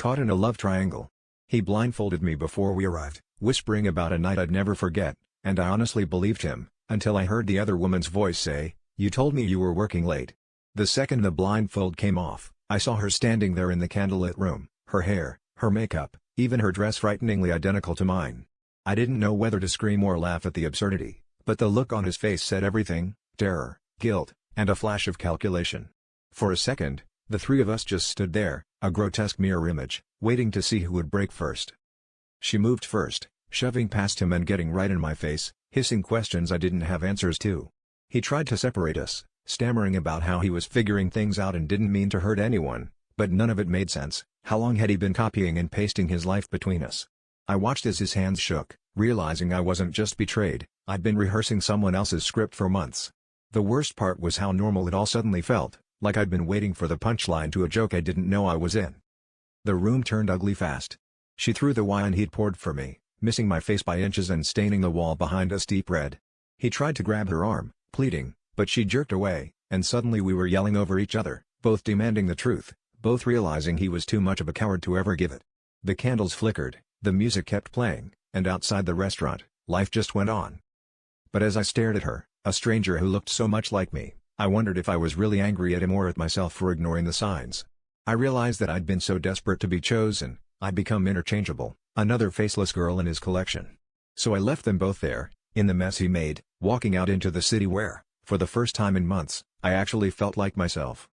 Caught in a love triangle. He blindfolded me before we arrived, whispering about a night I'd never forget, and I honestly believed him, until I heard the other woman's voice say, "You told me you were working late." The second the blindfold came off, I saw her standing there in the candlelit room, her hair, her makeup, even her dress frighteningly identical to mine. I didn't know whether to scream or laugh at the absurdity, but the look on his face said everything: terror, guilt, and a flash of calculation. For a second, the three of us just stood there, a grotesque mirror image, waiting to see who would break first. She moved first, shoving past him and getting right in my face, hissing questions I didn't have answers to. He tried to separate us, stammering about how he was figuring things out and didn't mean to hurt anyone, but none of it made sense. How long had he been copying and pasting his life between us? I watched as his hands shook, realizing I wasn't just betrayed, I'd been rehearsing someone else's script for months. The worst part was how normal it all suddenly felt, like I'd been waiting for the punchline to a joke I didn't know I was in. The room turned ugly fast. She threw the wine he'd poured for me, missing my face by inches and staining the wall behind us deep red. He tried to grab her arm, pleading, but she jerked away, and suddenly we were yelling over each other, both demanding the truth, both realizing he was too much of a coward to ever give it. The candles flickered, the music kept playing, and outside the restaurant, life just went on. But as I stared at her, a stranger who looked so much like me, I wondered if I was really angry at him or at myself for ignoring the signs. I realized that I'd been so desperate to be chosen, I'd become interchangeable, another faceless girl in his collection. So I left them both there, in the mess he made, walking out into the city where, for the first time in months, I actually felt like myself.